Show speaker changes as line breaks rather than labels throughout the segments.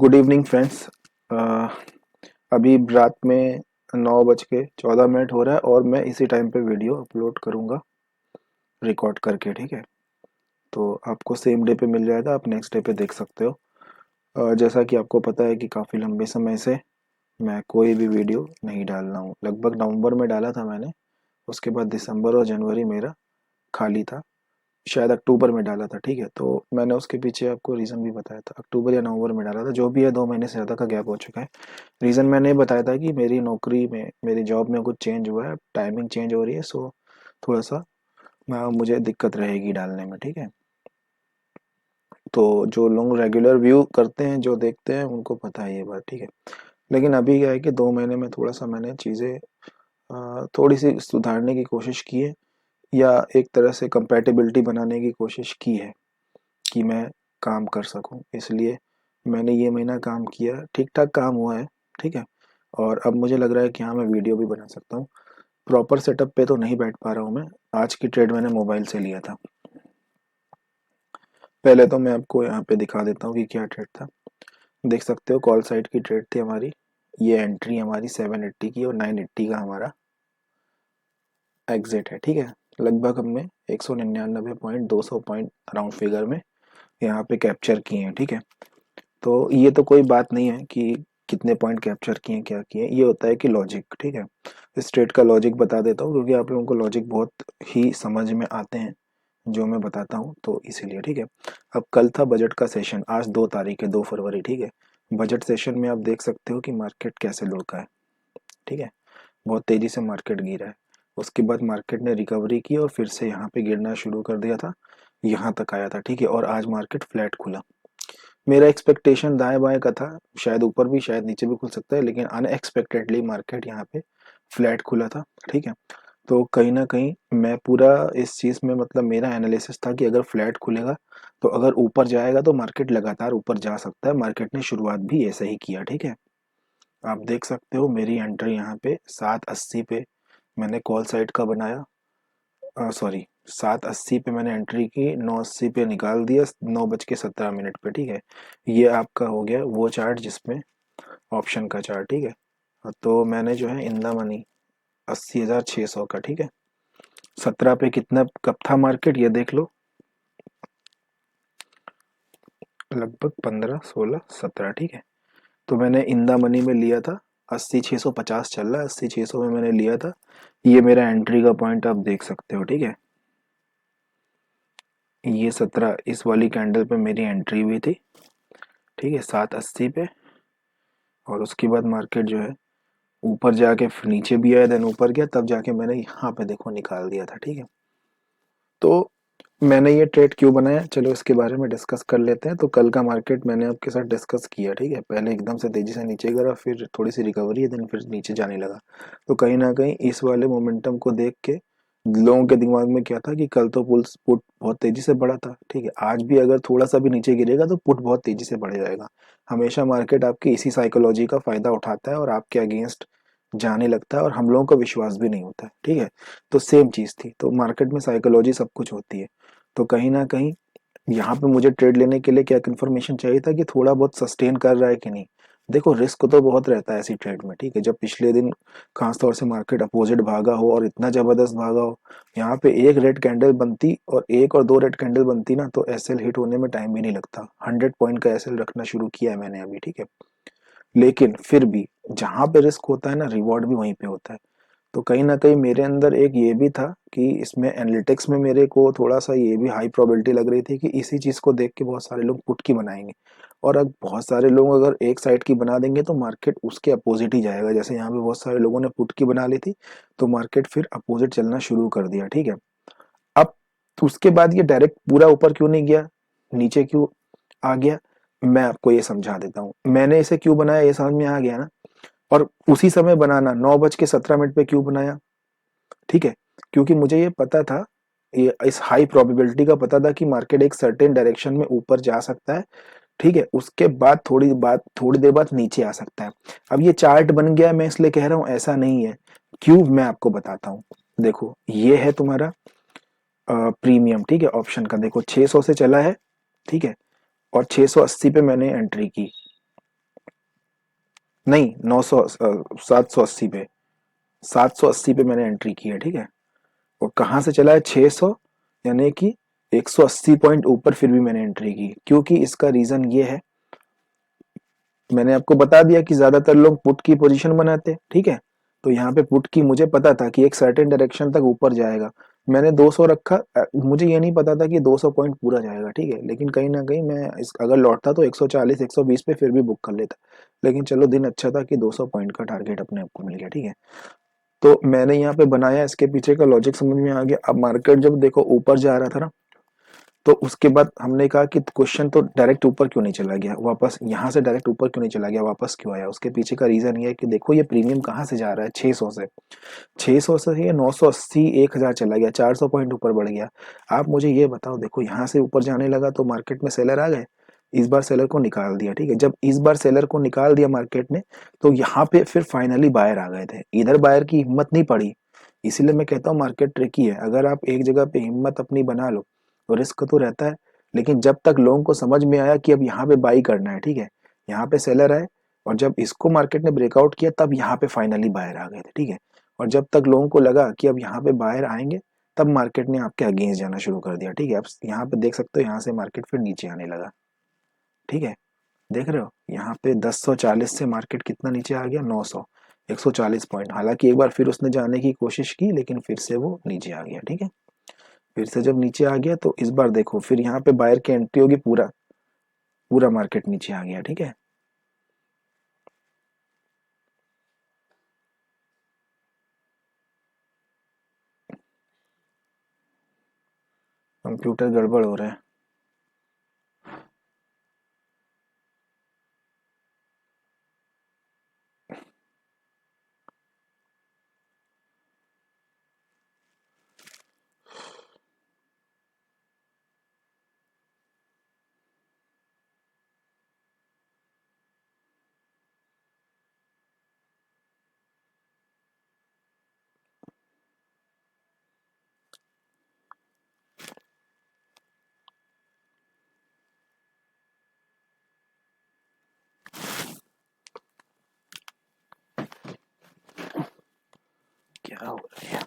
Good evening friends. अभी रात में 9:14 हो रहा है और मैं इसी टाइम पे वीडियो अपलोड करूँगा रिकॉर्ड करके। ठीक है, तो आपको सेम डे पे मिल जाएगा, आप नेक्स्ट डे पे देख सकते हो। जैसा कि आपको पता है कि काफ़ी लंबे समय से मैं कोई भी वीडियो नहीं डाल रहा हूँ। लगभग नवंबर में डाला था मैंने, उसके बाद दिसंबर और जनवरी मेरा खाली था। शायद अक्टूबर में डाला था। ठीक है, तो मैंने उसके पीछे आपको रीज़न भी बताया था, अक्टूबर या नवंबर में डाला था, जो भी है 2 महीने से ज़्यादा का गैप हो चुका है। रीज़न मैंने ये बताया था कि मेरी नौकरी में, मेरी जॉब में कुछ चेंज हुआ है, टाइमिंग चेंज हो रही है, सो थोड़ा सा मुझे दिक्कत रहेगी डालने में। ठीक है, तो जो लोग रेगुलर व्यू करते हैं, जो देखते हैं, उनको पता है ये बात। ठीक है, लेकिन अभी क्या है कि 2 महीने में थोड़ा सा मैंने चीज़ें थोड़ी सी सुधारने की कोशिश की है, या एक तरह से कंपैटिबिलिटी बनाने की कोशिश की है कि मैं काम कर सकूं। इसलिए मैंने ये महीना काम किया, ठीक ठाक काम हुआ है। ठीक है, और अब मुझे लग रहा है कि हाँ, मैं वीडियो भी बना सकता हूँ। प्रॉपर सेटअप पे तो नहीं बैठ पा रहा हूँ मैं। आज की ट्रेड मैंने मोबाइल से लिया था। पहले तो मैं आपको यहाँ पे दिखा देता हूँ कि क्या ट्रेड था। देख सकते हो, कॉल साइड की ट्रेड थी हमारी। ये एंट्री हमारी 780 की और 980 का हमारा एग्जिट है। ठीक है, लगभग हमने 199 पॉइंट, 200 पॉइंट अराउंड फिगर में यहाँ पे कैप्चर किए हैं। ठीक है, तो ये तो कोई बात नहीं है कि कितने पॉइंट कैप्चर किए, क्या किए। ये होता है कि लॉजिक। ठीक है, इस ट्रेड का लॉजिक बता देता हूँ, क्योंकि आप लोगों को लॉजिक बहुत ही समझ में आते हैं जो मैं बताता हूँ, तो इसीलिए। ठीक है, अब कल था बजट का सेशन, आज 2 तारीख है, 2 फरवरी। ठीक है, बजट सेशन में आप देख सकते हो कि मार्केट कैसे लुढ़का है। ठीक है, बहुत तेजी से मार्केट गिरा है। उसके बाद मार्केट ने रिकवरी की और फिर से यहाँ पे गिरना शुरू कर दिया था, यहाँ तक आया था। ठीक है, और आज मार्केट फ्लैट खुला। मेरा एक्सपेक्टेशन दाएं बाएं का था, शायद ऊपर भी शायद नीचे भी खुल सकता है, लेकिन अनएक्सपेक्टेडली मार्केट यहाँ पे फ्लैट खुला था। ठीक है, तो कहीं ना कहीं मैं पूरा इस चीज़ में, मतलब मेरा एनालिसिस था कि अगर फ्लैट खुलेगा तो अगर ऊपर जाएगा तो मार्केट लगातार ऊपर जा सकता है। मार्केट ने शुरुआत भी ऐसे ही किया। ठीक है, आप देख सकते हो मेरी एंट्री यहाँ पे 780 पे मैंने कॉल साइड का बनाया। सॉरी, 780 पे मैंने एंट्री की, 980 पे निकाल दिया 9:17 पे। ठीक है, ये आपका हो गया वो चार्ट जिसमें ऑप्शन का चार्ट। ठीक है, तो मैंने जो है इन द मनी 80,600 का। ठीक है, 17 पे कितना कब था मार्केट ये देख लो, लगभग 15, 16, 17। ठीक है, तो मैंने इन द मनी में लिया था। 80,650 चल रहा है, 80,600 में मैंने लिया था। ये मेरा एंट्री का पॉइंट आप देख सकते हो। ठीक है, ये 17 इस वाली कैंडल पे मेरी एंट्री हुई थी। ठीक है, 780 पे, और उसके बाद मार्केट जो है ऊपर जाके फिर नीचे भी आया, देन ऊपर गया, तब जाके मैंने यहाँ पे देखो निकाल दिया था। ठीक है, तो मैंने ये ट्रेड क्यों बनाया, चलो इसके बारे में डिस्कस कर लेते हैं। तो कल का मार्केट मैंने आपके साथ डिस्कस किया। ठीक है, पहले एकदम से तेजी से नीचे गिरा, फिर थोड़ी सी रिकवरी है, देन फिर नीचे जाने लगा। तो कहीं ना कहीं इस वाले मोमेंटम को देख के लोगों के दिमाग में क्या था कि कल तो पुट बहुत तेजी से बढ़ा था। ठीक है, आज भी अगर थोड़ा सा भी नीचे गिरेगा तो पुट बहुत तेजी से बढ़ जाएगा। हमेशा मार्केट आपकी इसी साइकोलॉजी का फायदा उठाता है और आपके अगेंस्ट जाने लगता है, और हम लोगों का विश्वास भी नहीं होता है। ठीक है, तो सेम चीज थी, तो मार्केट में साइकोलॉजी सब कुछ होती है। तो कहीं ना कहीं यहाँ पे मुझे ट्रेड लेने के लिए क्या कंफर्मेशन चाहिए था कि थोड़ा बहुत सस्टेन कर रहा है कि नहीं। देखो, रिस्क तो बहुत रहता है ऐसी ट्रेड में। ठीक है, जब पिछले दिन खास तौर से मार्केट अपोजिट भागा हो और इतना जबरदस्त भागा हो, यहाँ पे एक रेड कैंडल बनती और एक और दो रेड कैंडल बनती ना, तो एसएल हिट होने में टाइम भी नहीं लगता। 100 पॉइंट का एसएल रखना शुरू किया है मैंने अभी। ठीक है, लेकिन फिर भी जहां पे रिस्क होता है ना, रिवॉर्ड भी वहीं पे होता है। तो कहीं ना कहीं मेरे अंदर एक ये भी था कि इसमें एनालिटिक्स में मेरे को थोड़ा सा ये भी हाई प्रोबेबिलिटी लग रही थी कि इसी चीज को देख के बहुत सारे लोग पुट की बनाएंगे, और अब बहुत सारे लोग अगर एक साइड की बना देंगे तो मार्केट उसके अपोजिट ही जाएगा। जैसे यहाँ पे बहुत सारे लोगों ने पुट की बना ली थी, तो मार्केट फिर अपोजिट चलना शुरू कर दिया। ठीक है, अब उसके बाद ये डायरेक्ट पूरा ऊपर क्यों नहीं गया, नीचे क्यों आ गया, मैं आपको ये समझा देता हूँ। मैंने इसे क्यों बनाया ये समझ में आ गया ना। और उसी समय बनाना 9:17 पे क्यों बनाया, ठीक है, क्योंकि मुझे ये पता था, ये इस हाई प्रोबेबिलिटी का पता था कि मार्केट एक सर्टेन डायरेक्शन में ऊपर जा सकता है। ठीक है, उसके बाद थोड़ी देर बाद नीचे आ सकता है। अब ये चार्ट बन गया, मैं इसलिए कह रहा हूं ऐसा नहीं है। क्यों, मैं आपको बताता हूं। देखो, ये है तुम्हारा प्रीमियम। ठीक है, ऑप्शन का देखो 600 से चला है। ठीक है, और 680 पे मैंने एंट्री की। नहीं 900, 780 पे, 780 पे मैंने एंट्री की है, ठीक है। और कहाँ से चला है 600, यानी कि 180 पॉइंट ऊपर फिर भी मैंने एंट्री की, क्योंकि इसका रीजन ये है, मैंने आपको बता दिया कि ज्यादातर लोग पुट की पोजीशन बनाते हैं, ठीक है। तो यहाँ पे पुट की मुझे पता था कि एक सर्टेन डायरेक्शन तक ऊपर जाएगा, मैंने 200 रखा। मुझे ये नहीं पता था कि 200 पॉइंट पूरा जाएगा, ठीक है, लेकिन कहीं ना कहीं मैं अगर लौटता तो 140 120 पे फिर भी बुक कर लेता। लेकिन चलो दिन अच्छा था कि 200 पॉइंट का टारगेट अपने आप को मिल गया, ठीक है। तो मैंने यहाँ पे बनाया, इसके पीछे का लॉजिक समझ में आ गया। अब मार्केट जब देखो ऊपर जा रहा था ना, तो उसके बाद हमने कहा कि क्वेश्चन तो डायरेक्ट ऊपर क्यों नहीं चला गया वापस, यहाँ से डायरेक्ट ऊपर क्यों नहीं चला गया, वापस क्यों आया। उसके पीछे का रीजन ये है कि देखो ये प्रीमियम कहाँ से जा रहा है, 600 से, 600 से ये 980 1000 चला गया, 400 पॉइंट ऊपर बढ़ गया। आप मुझे ये बताओ, देखो यहाँ से ऊपर जाने लगा तो मार्केट में सेलर आ गए, इस बार सेलर को निकाल दिया, ठीक है। जब इस बार सेलर को निकाल दिया मार्केट ने, तो यहाँ पे फिर फाइनली बायर आ गए थे, इधर बायर की हिम्मत नहीं पड़ी। इसीलिए मैं कहता हूँ मार्केट ट्रिकी है, अगर आप एक जगह पे हिम्मत अपनी बना लो तो रिस्क तो रहता है, लेकिन जब तक लोगों को समझ में आया कि अब यहाँ पे बाई करना है, ठीक है, यहाँ पे सेलर आए, और जब इसको मार्केट ने ब्रेकआउट किया तब यहाँ पे फाइनली बायर आ गए थे, ठीक है। और जब तक लोगों को लगा कि अब यहाँ पे बायर आएंगे, तब मार्केट ने आपके अगेंस्ट जाना शुरू कर दिया, ठीक है। अब यहाँ पे देख सकते हो, यहाँ से मार्केट फिर नीचे आने लगा, ठीक है। देख रहे हो यहाँ पे 1040 से मार्केट कितना नीचे आ गया, 900, 140 पॉइंट। हालांकि एक बार फिर उसने जाने की कोशिश की, लेकिन फिर से वो नीचे आ गया, ठीक है। फिर से जब नीचे आ गया तो इस बार देखो फिर यहाँ पे बायर की एंट्री होगी, पूरा पूरा मार्केट नीचे आ गया, ठीक है। कंप्यूटर गड़बड़ हो रहा है। क्या हो रहा है।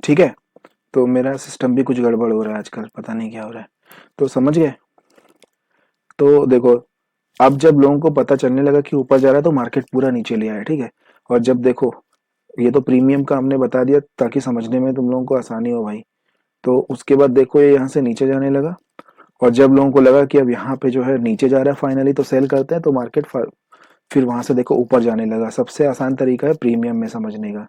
ठीक है, तो मेरा सिस्टम भी कुछ गड़बड़ हो रहा है आजकल, पता नहीं क्या हो रहा है। तो समझ गए। तो देखो, अब जब लोगों को पता चलने लगा कि ऊपर जा रहा है तो मार्केट पूरा नीचे ले आया, ठीक है। और जब देखो, ये तो प्रीमियम का हमने बता दिया ताकि समझने में तुम लोगों को आसानी हो भाई। तो उसके बाद देखो ये यहाँ से नीचे जाने लगा, और जब लोगों को लगा कि अब यहाँ पे जो है नीचे जा रहा है फाइनली, तो सेल करते हैं, तो मार्केट फिर वहां से देखो ऊपर जाने लगा। सबसे आसान तरीका है प्रीमियम में समझने का,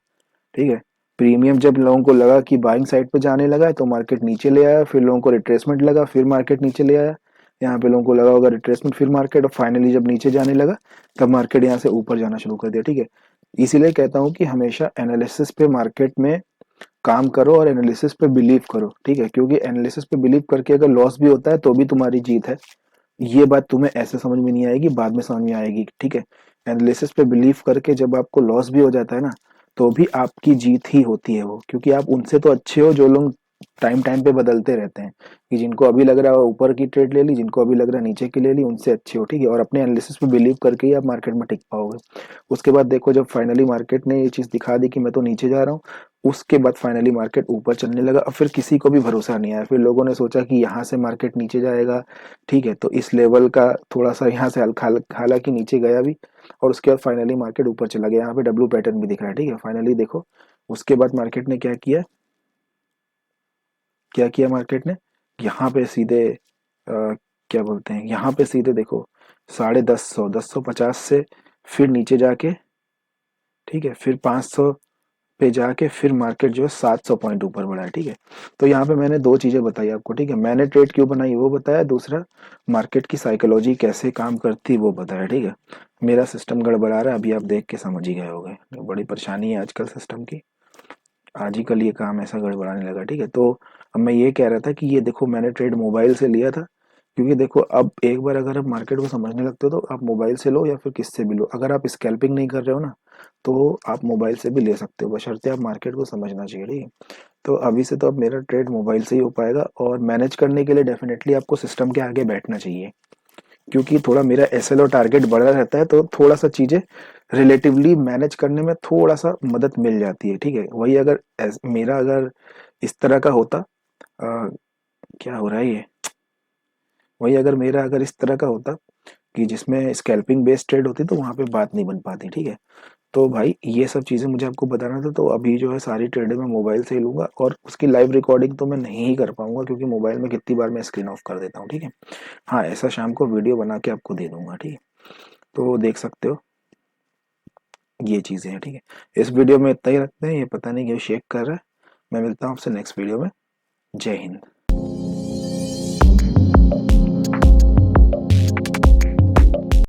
ठीक है। प्रीमियम जब लोगों को लगा कि बाइंग साइड पे जाने लगा है तो मार्केट नीचे ले आया, फिर लोगों को रिट्रेसमेंट लगा, फिर मार्केट नीचे ले आया। यहाँ पे लोगों को लगा होगा रिट्रेसमेंट, फिर मार्केट, और फाइनली जब नीचे जाने लगा तब मार्केट यहाँ से ऊपर जाना शुरू कर दिया, ठीक है। इसीलिए कहता हूँ कि हमेशा एनालिसिस पे मार्केट में काम करो और एनालिसिस पे बिलीव करो, ठीक है। क्योंकि एनालिसिस पे बिलीव करके अगर लॉस भी होता है तो भी तुम्हारी जीत है। ये बात तुम्हें ऐसे समझ में नहीं आएगी, बाद में समझ में आएगी, ठीक है। एनालिसिस पे बिलीव करके जब आपको लॉस भी हो जाता है ना, तो भी आपकी जीत ही होती है वो, क्योंकि आप उनसे तो अच्छे हो जो लोग टाइम टाइम पे बदलते रहते हैं, कि जिनको अभी लग रहा है ऊपर की ट्रेड ले ली, जिनको अभी लग रहा है नीचे की ले ली, उनसे अच्छे हो, ठीक है। और अपने एनालिसिस पे बिलीव करके ही आप मार्केट में टिक पाओगे। उसके बाद देखो, जब फाइनली मार्केट ने ये चीज दिखा दी कि मैं तो नीचे जा रहा हूँ, उसके बाद फाइनली मार्केट ऊपर चलने लगा। अब फिर किसी को भी भरोसा नहीं आया, फिर लोगों ने सोचा कि यहाँ से मार्केट नीचे जाएगा, ठीक है। तो इस लेवल का थोड़ा सा यहाँ से हालांकि नीचे गया भी, और उसके बाद फाइनली मार्केट ऊपर चला गया। यहाँ पे डब्ल्यू पैटर्न भी दिख रहा है, ठीक है। फाइनली देखो, उसके बाद मार्केट ने क्या किया, क्या किया मार्केट ने, यहाँ पे सीधे क्या बोलते हैं, यहाँ पे सीधे देखो 1050, 1050 से फिर नीचे जाके, ठीक है, फिर 500 पे जाके फिर मार्केट जो है 700 पॉइंट ऊपर बढ़ा है, ठीक है। तो यहाँ पे मैंने दो चीजें बताई आपको, ठीक है। मैंने ट्रेड क्यों बनाई वो बताया, दूसरा मार्केट की साइकोलॉजी कैसे काम करती है वो बताया, ठीक है। मेरा सिस्टम गड़बड़ा रहा है, अभी आप देख के समझ ही गए होंगे, बड़ी परेशानी है आजकल सिस्टम की। आज ही कल ये काम ऐसा गड़बड़ाने लगा, ठीक है। तो अब मैं ये कह रहा था कि ये देखो मैंने ट्रेड मोबाइल से लिया था, क्योंकि देखो अब एक बार अगर आप मार्केट को समझने लगते हो तो आप मोबाइल से लो या फिर किससे भी लो, अगर आप स्कैल्पिंग नहीं कर रहे हो ना तो आप मोबाइल से भी ले सकते हो, बशर्ते आप मार्केट को समझना चाहिए, ठीक है। तो अभी से तो अब मेरा ट्रेड मोबाइल से ही हो पाएगा, और मैनेज करने के लिए डेफिनेटली आपको सिस्टम के आगे बैठना चाहिए, क्योंकि थोड़ा मेरा एसएल और टारगेट बड़ा रहता है तो थोड़ा सा चीजें रिलेटिवली मैनेज करने में थोड़ा सा मदद मिल जाती है, ठीक है। वही अगर मेरा अगर इस तरह का होता, क्या हो रहा है ये, वही अगर मेरा अगर इस तरह का होता कि जिसमें स्कैल्पिंग बेस्ड ट्रेड होती तो वहां पे बात नहीं बन पाती, ठीक है। तो भाई ये सब चीजें मुझे आपको बताना था, तो अभी जो है सारी ट्रेडें मैं मोबाइल से ही लूंगा, और उसकी लाइव रिकॉर्डिंग तो मैं नहीं ही कर पाऊंगा क्योंकि मोबाइल में कितनी बार मैं स्क्रीन ऑफ कर देता हूँ, ठीक है। हाँ, ऐसा शाम को वीडियो बना के आपको दे दूंगा, ठीक है। तो देख सकते हो ये चीजें हैं, ठीक है। इस वीडियो में इतना ही रखते हैं, ये पता नहीं क्यों शेक कर रहा है। मैं मिलता हूँ आपसे नेक्स्ट वीडियो में। जय हिंद।